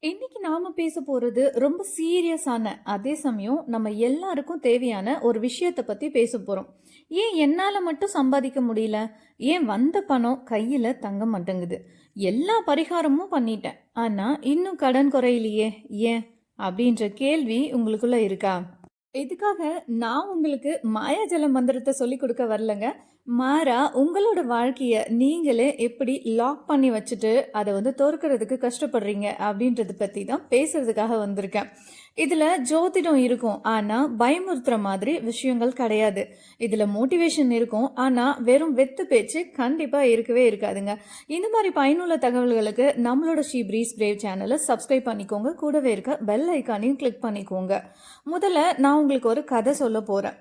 இன்னைக்கு நாம பேச போறது ரொம்ப சீரியஸான அதே சமயம் நம்ம எல்லாருக்கும் தேவையான ஒரு விஷயத்தை பத்தி பேச போறோம். ஏன் என்னால மட்டும் சம்பாதிக்க முடியல? ஏன் வந்த பணம் கையில தங்க மாட்டேங்குது? எல்லா பரிகாரமும் பண்ணிட்டேன், ஆனா இன்னும் கடன் குறையிலையே, ஏன் அப்படின்ற கேள்வி உங்களுக்குள்ள இருக்கா? இதுக்காக நான் உங்களுக்கு மாயாஜால மந்திரத்தை சொல்லி கொடுக்க வரலங்க. மாறா உங்களோட வாழ்க்கைய நீங்களே எப்படி லாக் பண்ணி வச்சுட்டு அதை வந்து தோற்கறதுக்கு கஷ்டப்படுறீங்க அப்படின்றத பத்தி தான் பேசுறதுக்காக வந்திருக்கேன். இதுல ஜோதிடம் இருக்கும், ஆனா பயமுறுத்துற மாதிரி விஷயங்கள் கிடையாது. இதுல மோட்டிவேஷன் இருக்கும், ஆனா வெறும் வெத்து பேச்சு கண்டிப்பா இருக்கவே இருக்காதுங்க. இந்த மாதிரி பயனுள்ள தகவல்களுக்கு நம்மளோட ஷீ பிரீஸ் பிரேவ் சேனலை சப்ஸ்கிரைப் பண்ணிக்கோங்க. கூடவே இருக்க பெல் ஐக்கானையும் கிளிக் பண்ணிக்கோங்க. முதல்ல நான் உங்களுக்கு ஒரு கதை சொல்ல போகிறேன்.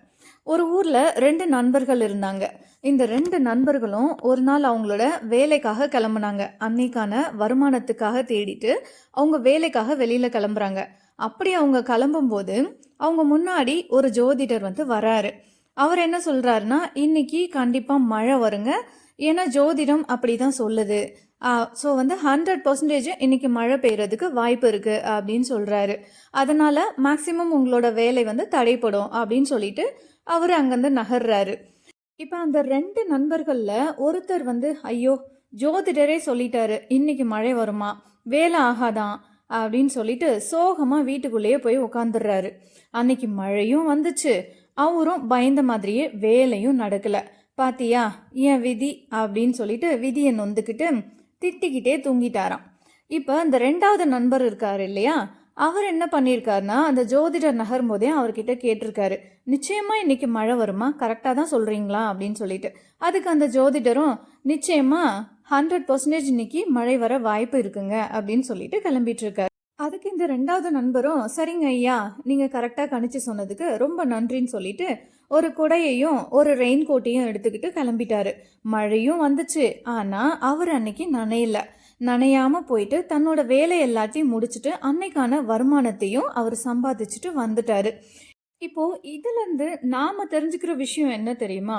ஒரு ஊரில் ரெண்டு நண்பர்கள் இருந்தாங்க. இந்த ரெண்டு நண்பர்களும் ஒரு நாள் அவங்களோட வேலைக்காக கிளம்புனாங்க. அன்னைக்கான வருமானத்துக்காக தேடிட்டு அவங்க வேலைக்காக வெளியில் கிளம்புறாங்க. அப்படி அவங்க கிளம்பும்போது அவங்க முன்னாடி ஒரு ஜோதிடர் வந்து வராரு. அவர் என்ன சொல்கிறாருன்னா, இன்னைக்கு கண்டிப்பாக மழை வருங்க, ஏன்னா ஜோதிடம் அப்படி தான் சொல்லுது. ஸோ வந்து 100% இன்னைக்கு மழை பெய்யறதுக்கு வாய்ப்பு இருக்குது அப்படின்னு சொல்கிறாரு. அதனால் மேக்சிமம் உங்களோட வேலை வந்து தடைப்படும் அப்படின்னு சொல்லிட்டு அவர் அங்கேருந்து நகர்றாரு. இப்போ அந்த ரெண்டு நண்பர்களில் ஒருத்தர் வந்து, ஐயோ ஜோதிடரே சொல்லிட்டாரு இன்னைக்கு மழை வருமா, வேலை ஆகாதான் அப்படின்னு சொல்லிட்டு சோகமாக வீட்டுக்குள்ளேயே போய் உட்காந்துடுறாரு. அன்னைக்கு மழையும் வந்துச்சு, அவரும் பயந்த மாதிரியே வேலையும் நடக்கலை. பாத்தியா என் விதி அப்படின்னு சொல்லிட்டு விதியை நொந்துக்கிட்டு திட்டிக்கிட்டே தூங்கிட்டாராம். இப்போ அந்த ரெண்டாவது நண்பர் இருக்காரு இல்லையா, அவர் என்ன பண்ணியிருக்காருன்னா, அந்த ஜோதிடர் நகரும் போதே அவர்கிட்ட கேட்டிருக்காரு, நிச்சயமா இன்னைக்கு மழை வருமா, கரெக்டாக தான் சொல்றீங்களா அப்படின்னு சொல்லிட்டு. அதுக்கு அந்த ஜோதிடரும் நிச்சயமா 100% இன்னைக்கு மழை வர வாய்ப்பு இருக்குங்க அப்படின்னு சொல்லிட்டு கிளம்பிட்டு இருக்காரு. அதுக்கு இந்த ரெண்டாவது நண்பரும், சரிங்க ஐயா, நீங்கள் கரெக்டாக கணிச்சு சொன்னதுக்கு ரொம்ப நன்றின்னு சொல்லிட்டு ஒரு குடையையும் ஒரு ரெயின் கோட்டையும் எடுத்துக்கிட்டு கிளம்பிட்டாரு. மழையும் வந்துச்சு, ஆனால் அவர் அன்னைக்கு நனையல. நனையாம போயிட்டு தன்னோட வேலை எல்லாத்தையும் முடிச்சுட்டு அன்னைக்கான வருமானத்தையும் அவர் சம்பாதிச்சுட்டு வந்துட்டாரு. இப்போ இதுல இருந்து நாம தெரிஞ்சுக்கிற விஷயம் என்ன தெரியுமா?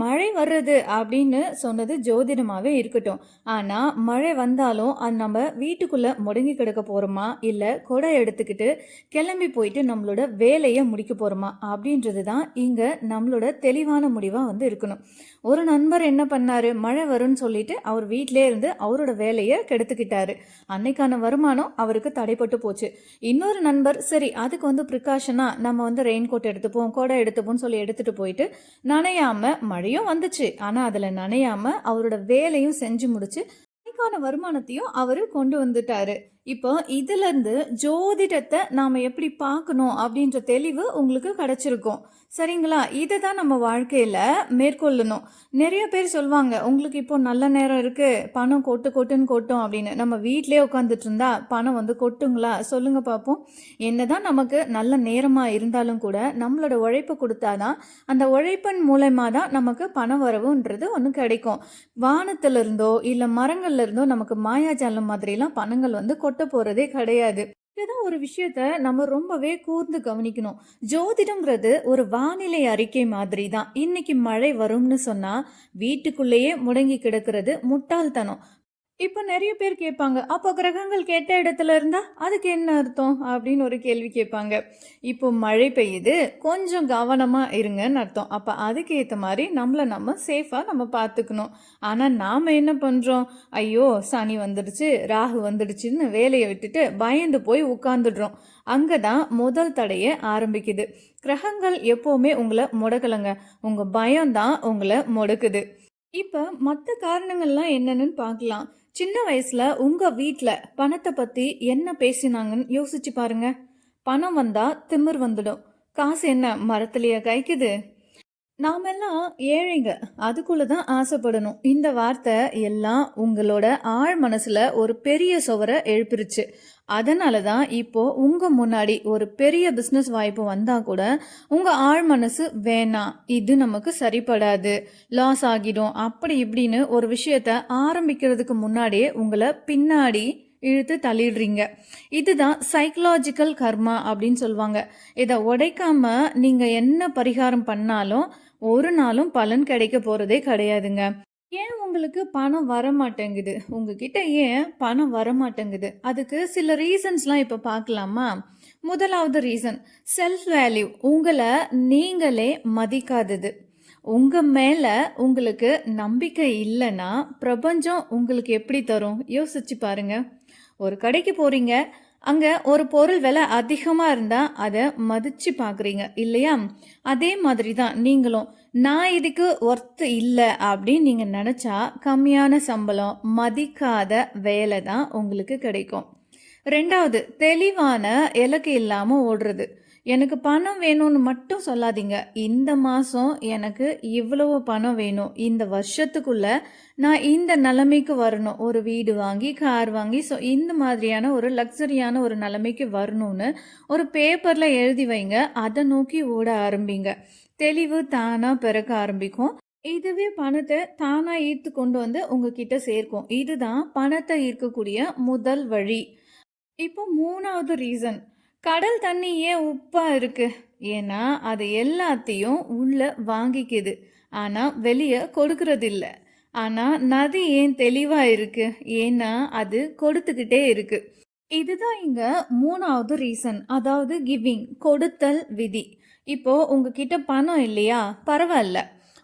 மழை வர்றது அப்படின்னு சொன்னது ஜோதிடமாவே இருக்கட்டும், ஆனா மழை வந்தாலும் அது நம்ம வீட்டுக்குள்ள முடங்கி கிடக்க போறோமா, இல்ல கொடை எடுத்துக்கிட்டு கிளம்பி போயிட்டு நம்மளோட வேலையை முடிக்க போறோமா அப்படின்றது தான் இங்க நம்மளோட தெளிவான முடிவா வந்து இருக்கணும். ஒரு நண்பர் என்ன பண்ணாரு, மழை வரும்னு சொல்லிட்டு அவர் வீட்டிலே இருந்து அவரோட வேலையை கெடுத்துக்கிட்டாரு. அன்னைக்கான வருமானம் அவருக்கு தடைப்பட்டு போச்சு. இன்னொரு நண்பர், சரி அதுக்கு வந்து ப்ரிகாஷனா நம்ம வந்து ரெயின் கோட் எடுத்துப்போம், கொடை எடுத்துப்போம்னு சொல்லி எடுத்துட்டு போயிட்டு நனையாம, மழையும் வந்துச்சு ஆனா அதுல நனையாம அவரோட வேலையும் செஞ்சு முடிச்சு அதுக்கான வருமானத்தையும் அவரு கொண்டு வந்துட்டாரு. இப்போ இதுல இருந்து ஜோதிடத்தை நாம எப்படி பார்க்கணும் அப்படின்ற தெளிவு உங்களுக்கு கிடைச்சிருக்கும். சரிங்களா? இதை தான் நம்ம வாழ்க்கையில மேற்கொள்ளணும். நிறைய பேர் சொல்லுவாங்க, உங்களுக்கு இப்போ நல்ல நேரம் இருக்கு, பணம் கொட்டு கொட்டுன்னு கொட்டும் அப்படின்னு. நம்ம வீட்டிலே உட்காந்துட்டு இருந்தா பணம் வந்து கொட்டுங்களா? சொல்லுங்க பார்ப்போம். என்னதான் நமக்கு நல்ல நேரமா இருந்தாலும் கூட நம்மளோட உழைப்பு கொடுத்தாதான், அந்த உழைப்பின் மூலயமா தான் நமக்கு பண வரவுன்றது ஒன்று கிடைக்கும். வானத்துல இருந்தோ இல்ல மரங்கள்ல இருந்தோ நமக்கு மாயாஜாலம் மாதிரிலாம் பணங்கள் வந்து கொட்ட போறதே கிடையாது. இதுதான் ஒரு விஷயத்த நம்ம ரொம்பவே கூர்ந்து கவனிக்கணும். ஜோதிடம்ங்கிறது ஒரு வானிலை அறிக்கை மாதிரி தான். இன்னைக்கு மழை வரும்னு சொன்னா வீட்டுக்குள்ளேயே முடங்கி கிடக்கிறது முட்டாள்தனம். இப்போ நிறைய பேர் கேட்பாங்க, அப்போ கிரகங்கள் கெட்ட இடத்துல இருந்தா அதுக்கு என்ன அர்த்தம் அப்படின்னு ஒரு கேள்வி கேட்பாங்க. இப்போ மழை பெய்யுது, கொஞ்சம் கவனமா இருங்கன்னு அர்த்தம். அப்போ அதுக்கு ஏற்ற மாதிரி நம்மளை நம்ம சேஃபாக நம்ம பார்த்துக்கணும். ஆனால் நாம் என்ன பண்ணுறோம், ஐயோ சனி வந்துடுச்சு, ராகு வந்துடுச்சுன்னு வேலையை விட்டுட்டு பயந்து போய் உட்காந்துடுறோம். அங்கே தான் முதல் தடையே ஆரம்பிக்குது. கிரகங்கள் எப்போவுமே உங்களை முடக்கலைங்க, உங்கள் பயம்தான் உங்களை முடக்குது. இப்போ மற்ற காரணங்கள்லாம் என்னன்னு பார்க்கலாம். சின்ன வயசுல உங்க வீட்ல பணத்தை பத்தி என்ன பேசினாங்கன்னு யோசிச்சு பாருங்க. பணம் வந்தா திமிர் வந்துடும். காசு என்ன மரத்திலேயே காய்க்குது? நாமெல்லாம் ஏழைங்க, அதுக்குள்ள தான் ஆசைப்படணும். இந்த வார்த்தை எல்லாம் உங்களோட ஆழ் மனசுல ஒரு பெரிய சுவரை எழுப்பிருச்சு. அதனால தான் இப்போ உங்க முன்னாடி ஒரு பெரிய பிஸ்னஸ் வாய்ப்பு வந்தா கூட உங்க ஆழ் மனசு வேணாம், இது நமக்கு சரிப்படாது, லாஸ் ஆகிடும் அப்படி இப்படின்னு ஒரு விஷயத்த ஆரம்பிக்கிறதுக்கு முன்னாடியே உங்களை பின்னாடி இழுத்து தள்ளிடுறீங்க. இதுதான் சைக்கலாஜிக்கல் கர்மா அப்படின்னு சொல்லுவாங்க. இதை உடைக்காம நீங்க என்ன பரிகாரம் பண்ணாலும் ஒரு நாளும் பலன் கிடைக்க போறதே கிடையாதுங்க. ஏன் உங்களுக்கு பணம் வரமாட்டேங்குது? உங்ககிட்ட ஏன் பணம் வரமாட்டேங்குது? அதுக்கு சில ரீசன்ஸ்லாம் இப்ப பார்க்கலாமா? முதலாவது ரீசன் செல்ஃப் வேல்யூ. உங்கள நீங்களே மதிக்காதது. உங்க மேல உங்களுக்கு நம்பிக்கை இல்லன்னா, பிரபஞ்சம் உங்களுக்கு எப்படி தரும்? யோசிச்சு பாருங்க. ஒரு கடைக்கு போறீங்க. அங்க ஒரு பொருள் விலை அதிகமா இருந்தா, அத மதிச்சு பார்க்குறீங்க இல்லையா? அதே மாதிரி தான் நீங்களும். நான் இதுக்கு ஒர்த் இல்ல அப்படின்னு நீங்க நெனச்சா, கம்மியான சம்பளம், மதிக்காத வேலை தான் உங்களுக்கு கிடைக்கும். 2வது தெளிவான இலக்கு இல்லாம ஓடுறது. எனக்கு பணம் வேணும்னு மட்டும் சொல்லாதீங்க. இந்த மாசம் எனக்கு இவ்வளவு பணம் வேணும். இந்த வருஷத்துக்குள்ள நான் இந்த நிலைமைக்கு வரணும். ஒரு வீடு வாங்கி, கார் வாங்கி, ஸோ இந்த மாதிரியான ஒரு லக்ஸரியான ஒரு நிலைமைக்கு வரணும்னு ஒரு பேப்பர்ல எழுதி வைங்க. அத நோக்கி ஓட ஆரம்பிங்க. தெளிவு தானா பிறக்க ஆரம்பிக்கும். இதுவே பணத்த தானா ஈர்த்து கொண்டு வந்து உங்ககிட்ட சேர்க்கும். இதுதான் பணத்த ஈர்க்கக்கூடிய முதல் வழி. இப்போ 3வது ரீசன். கடல் தண்ணி ஏன் உப்பா இருக்கு? ஏன்னா, அது எல்லாத்தையும் உள்ள வாங்கிக்குது. ஆனா, வெளிய கொடுக்கறதில்ல. ஆனா, நதி ஏன் தெளிவா இருக்கு? ஏன்னா, அது கொடுத்துக்கிட்டே இருக்கு. இதுதான் இங்க 3வது ரீசன். அதாவது கிவிங், கொடுத்தல் விதி. இப்போ உங்ககிட்ட பணம் இல்லையா? பரவால்ல.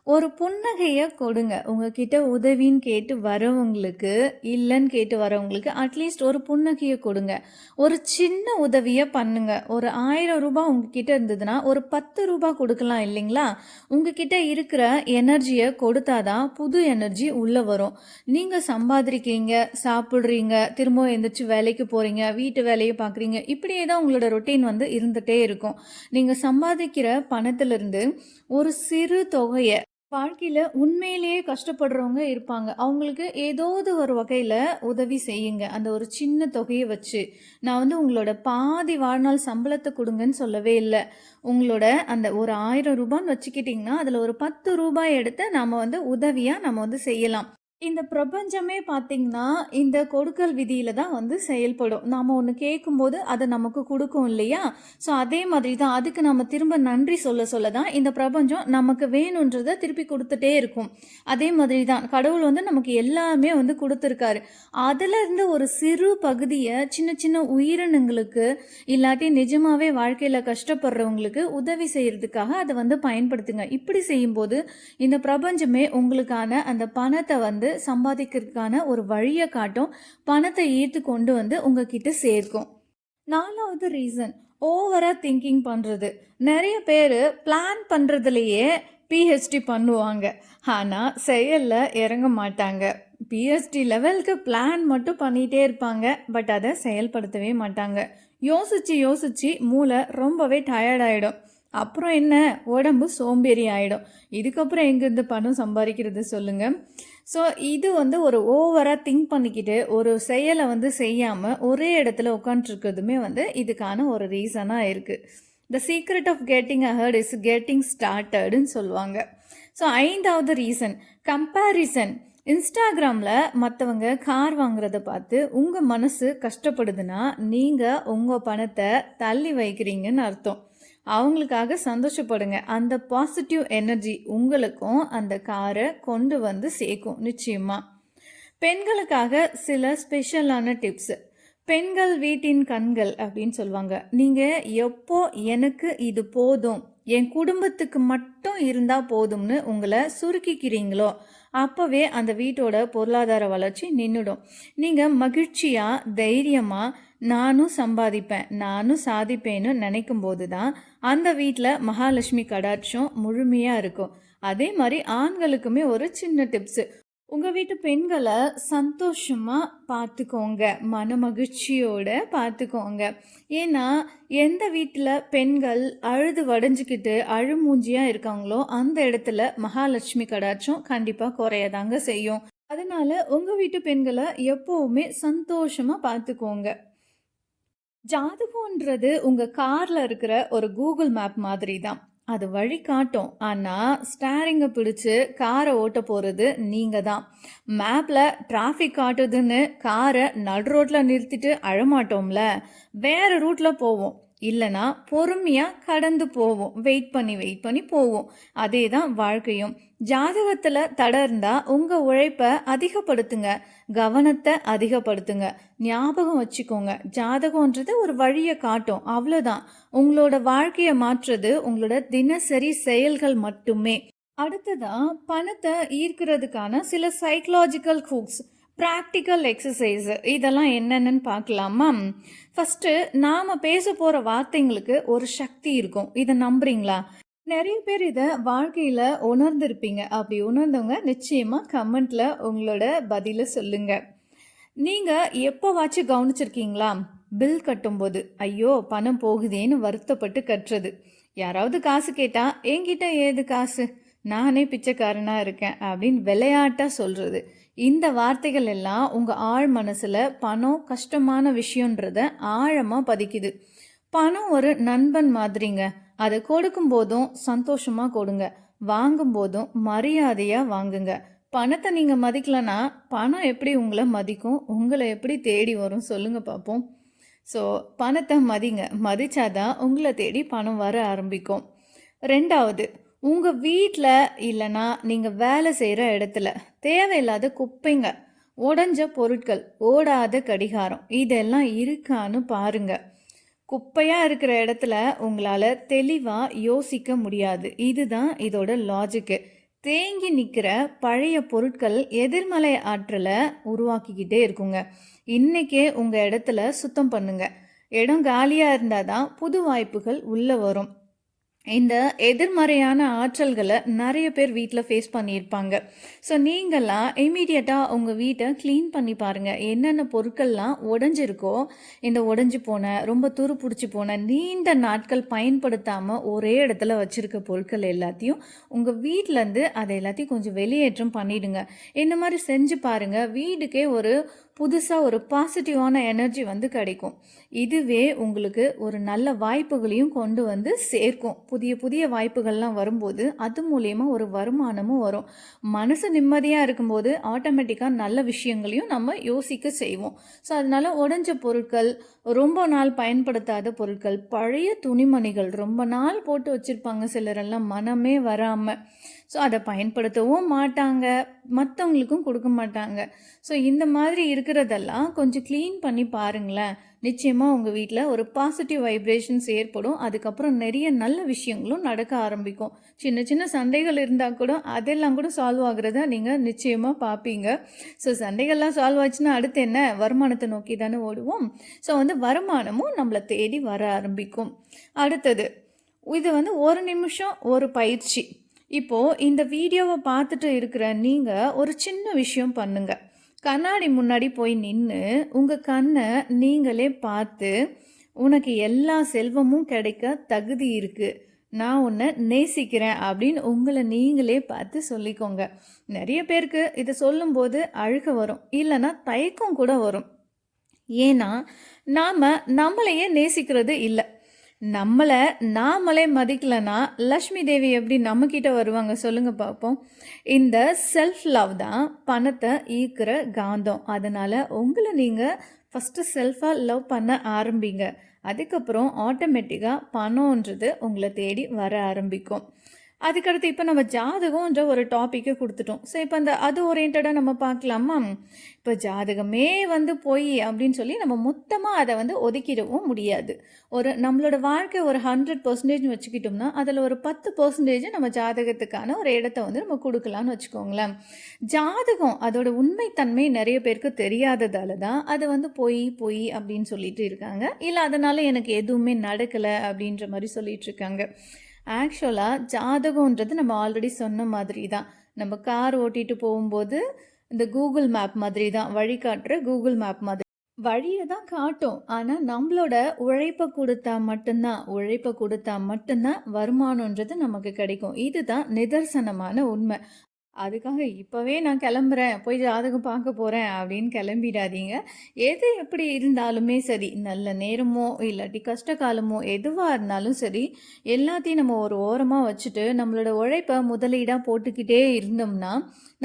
ஒரு புன்னகைய கொடுங்க. உங்ககிட்ட உதவின்னு கேட்டு வரவங்களுக்கு, இல்லன்னு கேட்டு வரவங்களுக்கு அட்லீஸ்ட் ஒரு புன்னகைய கொடுங்க. ஒரு சின்ன உதவிய பண்ணுங்க. ஒரு ரூ. 1000 உங்ககிட்ட இருந்ததுன்னா, ஒரு ரூ. 10 கொடுக்கலாம் இல்லைங்களா? உங்ககிட்ட இருக்கிற எனர்ஜிய கொடுத்தா தான் புது எனர்ஜி உள்ள வரும். நீங்க சம்பாதிக்கிறீங்க, சாப்பிடுறீங்க, திரும்பவும் எந்திரிச்சு வேலைக்கு போறீங்க, வீட்டு வேலைய பார்க்குறீங்க. இப்படியே தான் உங்களோட ரொட்டீன் வந்து இருந்துட்டே இருக்கும். நீங்க சம்பாதிக்கிற பணத்திலிருந்து ஒரு சிறு தொகைய வாழ்க்கையில உண்மையிலேயே கஷ்டப்படுறவங்க இருப்பாங்க. அவங்களுக்கு ஏதாவது ஒரு வகையில உதவி செய்யுங்க. அந்த ஒரு சின்ன தொகைய வச்சு. நான் வந்து உங்களோட பாதி வாழ்நாள் சம்பளத்த குடுங்கன்னு சொல்லவே இல்ல. உங்களோட அந்த ஒரு ரூ. 1000ன்னு வச்சுக்கிட்டீங்கன்னா, அதுல ஒரு ரூ. 10 எடுத்து நாம வந்து உதவியா நம்ம வந்து செய்யலாம். இந்த பிரபஞ்சமே பார்த்தீங்கன்னா, இந்த கொடுக்கல் விதியில தான் வந்து செயல்படும். நாம ஒண்ணு கேட்கும்போது, அத நமக்கு குடுக்கும் இல்லையா? ஸோ அதே மாதிரி தான். அதுக்கு நம்ம திரும்ப நன்றி சொல்ல சொல்ல தான் இந்த பிரபஞ்சம் நமக்கு வேணுன்றத திருப்பி குடுத்துட்டே இருக்கும். அதே மாதிரி தான் கடவுள் வந்து நமக்கு எல்லாமே வந்து குடுத்துருக்காரு. அதுலருந்து ஒரு சிறு பகுதிய சின்ன சின்ன உயிரினங்களுக்கு, இல்லாட்டி நிஜமாவே வாழ்க்கையில கஷ்டப்படுறவங்களுக்கு உதவி செய்றதுக்காக அத வந்து பயன்படுத்துங்க. இப்படி செய்யும்போது, இந்த பிரபஞ்சமே உங்களுக்கான அந்த பணத்த வந்து சம்பாதிக்கிறதுக்கான ஒரு வழிய காட்டும். பணத்தை ஈர்த்து கொண்டு வந்து உங்ககிட்ட சேர்க்கும். 4வது ரீசன் ஓவரா திங்கிங் பண்றது. நிறைய பேரு பிளான் பண்றதுலயே பிஹெச்டி பண்ணுவாங்க. ஆனா செயல்ல இறங்க மாட்டாங்க. பிஹெச்டி லெவலுக்கு பிளான் மட்டும் பண்ணிட்டே இருப்பாங்க. பட் அதை செயல்படுத்தவே மாட்டாங்க. யோசிச்சு யோசிச்சு மூளை ரொம்பவே டயர்ட் ஆயிடும். அப்புறம் என்ன, உடம்பு சோம்பேறி ஆயிடும். இதுக்கப்புறம் எங்கேருந்து பணம் சம்பாதிக்கிறது சொல்லுங்க. ஸோ இது வந்து ஒரு ஓவராக திங்க் பண்ணிக்கிட்டு ஒரு செயலை வந்து செய்யாமல் ஒரே இடத்துல உட்காந்துருக்கிறதுமே வந்து இதுக்கான ஒரு ரீசனாக இருக்குது. The secret of getting ahead is getting ஸ்டார்டட்னு சொல்லுவாங்க. ஸோ 5வது ரீசன் கம்பேரிசன். இன்ஸ்டாகிராமில் மற்றவங்க கார் வாங்குறத பார்த்து உங்கள் மனசு கஷ்டப்படுதுன்னா நீங்கள் உங்கள் பணத்தை தள்ளி வைக்கிறீங்கன்னு அர்த்தம். அவங்களுக்காக சந்தோஷப்படுங்க. அந்த பாசிட்டிவ் எனர்ஜி உங்களுக்கும் அந்த காரை கொண்டு வந்து சேர்க்கும் நிச்சயமா. பெண்களுக்காக சில ஸ்பெஷலான டிப்ஸ். பெண்கள் வீட்டின் கண்கள் அப்படின்னு சொல்லுவாங்க. நீங்க எப்போ எனக்கு இது போதும், என் குடும்பத்துக்கு மட்டும் இருந்தா போதும்னு உங்களை சுருக்கிக்கிறீங்களோ அப்பவே அந்த வீட்டோட பொருளாதார வளர்ச்சி நின்றுடும். நீங்க மகிழ்ச்சியா தைரியமா நானும் சம்பாதிப்பேன், நானும் சாதிப்பேன்னு நினைக்கும் போது தான் அந்த வீட்டில் மகாலட்சுமி கடாட்சம் முழுமையாக இருக்கும். அதே மாதிரி ஆண்களுக்குமே ஒரு சின்ன டிப்ஸு. உங்கள் வீட்டு பெண்களை சந்தோஷமாக பார்த்துக்கோங்க, மன மகிழ்ச்சியோட பார்த்துக்கோங்க. ஏன்னா எந்த வீட்டில் பெண்கள் அழுது வடைஞ்சிக்கிட்டு அழுமூஞ்சியாக இருக்காங்களோ அந்த இடத்துல மகாலட்சுமி கடாட்சம் கண்டிப்பாக குறையதாங்க செய்யும். அதனால உங்கள் வீட்டு பெண்களை எப்போவுமே சந்தோஷமாக பார்த்துக்கோங்க. ஜாதகம்ன்றது உங்க கார்ல இருக்கிற ஒரு கூகுள் மேப் மாதிரி தான். அது வழி காட்டும். ஆனா ஸ்டேரிங்கை பிடிச்சு காரை ஓட்ட போறது நீங்க தான். மேப்ல டிராஃபிக் காட்டுதுன்னு காரை நடு ரோட்ல நிறுத்திட்டு அழமாட்டோம்ல, வேற ரூட்ல போவோம். இல்லனா பொறுமையா கடந்து போவோம். வெயிட் பண்ணி வெயிட் பண்ணி போவோம். அதே தான் வாழ்க்கையும். ஜாதகத்துல தடை இருந்தா உங்க உழைப்ப அதிகப்படுத்துங்க. கவனத்தை அதிகப்படுத்துங்க. ஞாபகம் வச்சுக்கோங்க. ஜாதகம்ன்றது ஒரு வழியை காட்டும். அவ்வளோதான். உங்களோட வாழ்க்கையை மாற்றுறது உங்களோட தினசரி செயல்கள் மட்டுமே. அடுத்ததா பணத்தை ஈர்க்கிறதுக்கான சில சைக்கலாஜிக்கல் ஹூக்ஸ், ப்ராக்டிக்கல் எக்ஸசைஸ் இதெல்லாம் என்னென்னு பார்க்கலாமா? ஃபர்ஸ்ட் நாம பேச போற வார்த்தைங்களுக்கு ஒரு சக்தி இருக்கும். இதை நம்புறீங்களா? நிறைய பேர் இதை வாழ்க்கையில உணர்ந்திருப்பீங்க. அப்படி உணர்ந்தவங்க நிச்சயமா கமெண்ட்ல உங்களோட பதில சொல்லுங்க. நீங்க எப்போவாச்சும் கவனிச்சிருக்கீங்களா? பில் கட்டும்போது ஐயோ பணம் போகுதேன்னு வருத்தப்பட்டு கட்டுறது. யாராவது காசு கேட்டா என்கிட்ட ஏது காசு, நானே பிச்சைக்காரனா இருக்கேன் அப்படின்னு விளையாட்டா சொல்றது. இந்த வார்த்தைகள் எல்லாம் உங்க ஆழ் மனசுல பணம் கஷ்டமான விஷயம்ன்றத ஆழமா பதிக்குது. பணம் ஒரு நண்பன் மாதிரிங்க. அதை கொடுக்கும் போதும் சந்தோஷமா கொடுங்க, வாங்கும் போதும் மரியாதையா வாங்குங்க. பணத்தை நீங்க மதிக்கலனா பணம் எப்படி உங்களை மதிக்கும்? உங்களை எப்படி தேடி வரும் சொல்லுங்க பார்ப்போம். ஸோ பணத்தை மதிங்க. மதிச்சாதான் உங்களை தேடி பணம் வர ஆரம்பிக்கும். ரெண்டாவது, உங்கள் வீட்டில் இல்லைனா நீங்கள் வேலை செய்கிற இடத்துல தேவையில்லாத குப்பைங்க, உடஞ்ச பொருட்கள், ஓடாத கடிகாரம் இதெல்லாம் இருக்கான்னு பாருங்க. குப்பையாக இருக்கிற இடத்துல உங்களால் தெளிவாக யோசிக்க முடியாது. இதுதான் இதோட லாஜிக்கு. தேங்கி நிற்கிற பழைய பொருட்கள் எதிர்மறை ஆற்றலை உருவாக்கிக்கிட்டே இருக்குங்க. இன்னைக்கே உங்கள் இடத்துல சுத்தம் பண்ணுங்க. இடம் காலியாக இருந்தால் தான் புது வாய்ப்புகள் உள்ளே வரும். இந்த எதிர்மறையான ஆற்றல்களை நிறைய பேர் வீட்டில் ஃபேஸ் பண்ணியிருப்பாங்க. ஸோ நீங்கள்லாம் இமீடியட்டாக உங்கள் வீட்டை க்ளீன் பண்ணி பாருங்கள். என்னென்ன பொருட்கள்லாம் உடஞ்சிருக்கோ, இந்த உடஞ்சி போன, ரொம்ப துரு பிடிச்சி போன, நீண்ட நாட்கள் பயன்படுத்தாமல் ஒரே இடத்துல வச்சுருக்க பொருட்கள் எல்லாத்தையும் உங்கள் வீட்டிலேருந்து அதை எல்லாத்தையும் கொஞ்சம் வெளியேற்றம் பண்ணிவிடுங்க. இந்த மாதிரி செஞ்சு பாருங்கள். வீடுக்கே ஒரு புதுசாக ஒரு பாசிட்டிவான எனர்ஜி வந்து கிடைக்கும். இதுவே உங்களுக்கு ஒரு நல்ல வாய்ப்புகளையும் கொண்டு வந்து சேர்க்கும். புதிய புதிய வாய்ப்புகள்லாம் வரும்போது அது மூலயமா ஒரு வருமானமும் வரும். மனசு நிம்மதியாக இருக்கும்போது ஆட்டோமேட்டிக்காக நல்ல விஷயங்களையும் நம்ம யோசிக்க செய்வோம். ஸோ அதனால உடஞ்ச பொருட்கள், ரொம்ப நாள் பயன்படுத்தாத பொருட்கள், பழைய துணிமணிகள் ரொம்ப நாள் போட்டு வச்சுருப்பாங்க சிலரெல்லாம் மனமே வராமல். ஸோ அதை பயன்படுத்தவும் மாட்டாங்க, மற்றவங்களுக்கும் கொடுக்க மாட்டாங்க. ஸோ இந்த மாதிரி இருக்கிறதெல்லாம் கொஞ்சம் க்ளீன் பண்ணி பாருங்களேன். நிச்சயமாக உங்கள் வீட்டில் ஒரு பாசிட்டிவ் வைப்ரேஷன்ஸ் ஏற்படும். அதுக்கப்புறம் நிறைய நல்ல விஷயங்களும் நடக்க ஆரம்பிக்கும். சின்ன சின்ன சண்டைகள் இருந்தால் கூட அதெல்லாம் கூட சால்வ் ஆகுறத நீங்கள் நிச்சயமாக பார்ப்பீங்க. ஸோ சண்டைகள்லாம் சால்வ் ஆச்சுன்னா அடுத்து என்ன? வருமானத்தை நோக்கி தானே ஓடுவோம். ஸோ வந்து வருமானமும் நம்மளை தேடி வர ஆரம்பிக்கும். அடுத்தது, இது வந்து ஒரு நிமிஷம் ஒரு பயிற்சி. இப்போது இந்த வீடியோவை பார்த்துட்டு இருக்கிற நீங்கள் ஒரு சின்ன விஷயம் பண்ணுங்கள். கண்ணாடி முன்னாடி போய் நின்று உங்கள் கண்ணை நீங்களே பார்த்து, உனக்கு எல்லா செல்வமும் கிடைக்க தகுதி இருக்குது, நான் உன்னை நேசிக்கிறேன் அப்படின்னு உங்களை நீங்களே பார்த்து சொல்லிக்கோங்க. நிறைய பேருக்கு இதை சொல்லும்போது அழுக வரும், இல்லைன்னா தயக்கம் கூட வரும். ஏன்னா நாம் நம்மளையே நேசிக்கிறது இல்லை. நம்மளை நாமளே மதிக்கலைன்னா லக்ஷ்மி தேவி எப்படி நம்மக்கிட்ட வருவாங்க சொல்லுங்க பார்ப்போம். இந்த செல்ஃப் லவ் தான் பணத்தை ஈர்க்கிற காந்தம். அதனால் உங்களை நீங்கள் ஃபஸ்ட்டு செல்ஃபாக லவ் பண்ண ஆரம்பிங்க. அதுக்கப்புறம் ஆட்டோமேட்டிக்காக பணம்ன்றது உங்களை தேடி வர ஆரம்பிக்கும். அதுக்கடுத்து இப்போ நம்ம ஜாதகம்ன்ற ஒரு டாப்பிக்கை கொடுத்துட்டோம். ஸோ இப்போ அது ஓரியன்டாக நம்ம பார்க்கலாமா? இப்போ ஜாதகமே வந்து போய் அப்படின்னு சொல்லி நம்ம மொத்தமாக அதை வந்து ஒதுக்கிடவும் முடியாது. நம்மளோட வாழ்க்கை ஒரு 100% வச்சுக்கிட்டோம்னா அதில் ஒரு 10% நம்ம ஜாதகத்துக்கான ஒரு இடத்த வந்து நம்ம கொடுக்கலான்னு வச்சுக்கோங்களேன். ஜாதகம் அதோட உண்மைத்தன்மை நிறைய பேருக்கு தெரியாததால தான் அது வந்து பொய் அப்படின்னு சொல்லிட்டு இருக்காங்க. இல்லை அதனால் எனக்கு எதுவுமே நடக்கலை அப்படின்ற மாதிரி சொல்லிட்டு இருக்காங்க. ஆக்சுவலாக ஜாதகன்றது நம்ம ஆல்ரெடி சொன்ன மாதிரி தான். நம்ம கார் ஓட்டிட்டு போகும்போது இந்த கூகுள் மேப் மாதிரி தான், வழிகாட்டுற கூகுள் மேப் மாதிரி வழியை தான் காட்டும். ஆனால் நம்மளோட உழைப்பை கொடுத்தா மட்டும்தான் வருமானன்றது நமக்கு கிடைக்கும். இதுதான் நிதர்சனமான உண்மை. அதுக்காக இப்போவே நான் கிளம்புறேன், போய் ஜாதகம் பார்க்க போகிறேன் அப்படின்னு கிளம்பிடாதீங்க. எது எப்படி இருந்தாலுமே சரி, நல்ல நேரமோ இல்லாட்டி கஷ்ட காலமோ எதுவாக இருந்தாலும் சரி, எல்லாத்தையும் நம்ம ஒரு ஓரமாக வச்சுட்டு நம்மளோட உழைப்பை முதலீடாக போட்டுக்கிட்டே இருந்தோம்னா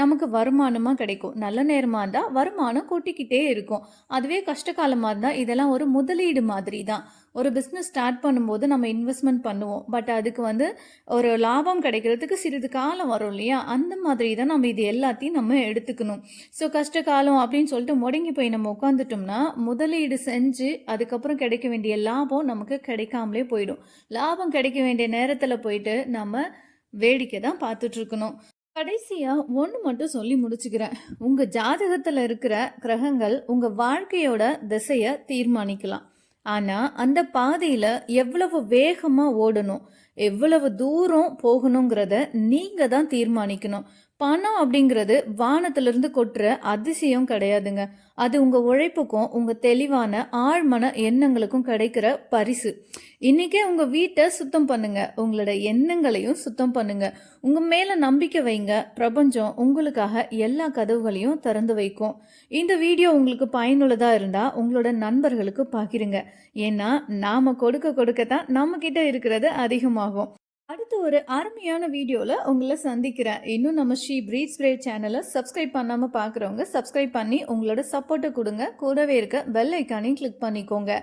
நமக்கு வருமானமாக கிடைக்கும். நல்ல நேரமாக இருந்தால் வருமானம் கொட்டிக்கிட்டே இருக்கும். அதுவே கஷ்ட காலமாக இருந்தால் இதெல்லாம் ஒரு முதலீடு மாதிரி தான். ஒரு பிஸ்னஸ் ஸ்டார்ட் பண்ணும்போது நம்ம இன்வெஸ்ட்மெண்ட் பண்ணுவோம். பட் அதுக்கு வந்து ஒரு லாபம் கிடைக்கிறதுக்கு சிறிது காலம் வரும் இல்லையா? அந்த மாதிரி தான் நம்ம இது எல்லாத்தையும் நம்ம எடுத்துக்கணும். ஸோ கஷ்ட காலம் அப்படின்னு சொல்லிட்டு முடங்கி போய் நம்ம உட்காந்துட்டோம்னா, முதலீடு செஞ்சு அதுக்கப்புறம் கிடைக்க வேண்டிய லாபம் நமக்கு கிடைக்காமலே போயிடும். லாபம் கிடைக்க வேண்டிய நேரத்துல போயிட்டு நம்ம வேடிக்கை தான் பார்த்துட்டு இருக்கணும். கடைசியா ஒண்ணு மட்டும் சொல்லி முடிச்சுக்கிறேன். உங்க ஜாதகத்துல இருக்கிற கிரகங்கள் உங்க வாழ்க்கையோட திசைய தீர்மானிக்கலாம். ஆனா, அந்த பாதையில எவ்வளவு வேகமா ஓடணும், எவ்வளவு தூரம் போகணுங்கிறத நீங்க தான் தீர்மானிக்கணும். பணம் அப்படிங்கிறது வானத்திலிருந்து கொட்டுற அதிசயம் கிடையாதுங்க. அது உங்க உழைப்புக்கும், உங்க தெளிவான ஆழ்மன எண்ணங்களுக்கும் கிடைக்கிற பரிசு. இன்னைக்கே உங்க வீட்டை சுத்தம் பண்ணுங்க. உங்களோட எண்ணங்களையும் சுத்தம் பண்ணுங்க. உங்க மேல நம்பிக்கை வைங்க. பிரபஞ்சம் உங்களுக்காக எல்லா கதவுகளையும் திறந்து வைக்கும். இந்த வீடியோ உங்களுக்கு பயனுள்ளதா இருந்தா உங்களோட நண்பர்களுக்கு பகிருங்க. ஏன்னா நாம கொடுக்க கொடுக்கத்தான் நம்ம கிட்ட இருக்கிறது அதிகமாகும். அடுத்து ஒரு அருமையான வீடியோல உங்களை சந்திக்கிறேன். இன்னும் நம்ம ஸ்ரீ பிரீத் ஸ்ப்ரே சேனலை சப்ஸ்கிரைப் பண்ணாம பார்க்குறவங்க சப்ஸ்கிரைப் பண்ணி உங்களோட சப்போர்ட்டை கொடுங்க. கூடவே இருக்க பெல் ஐக்கானையும் கிளிக் பண்ணிக்கோங்க.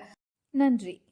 நன்றி.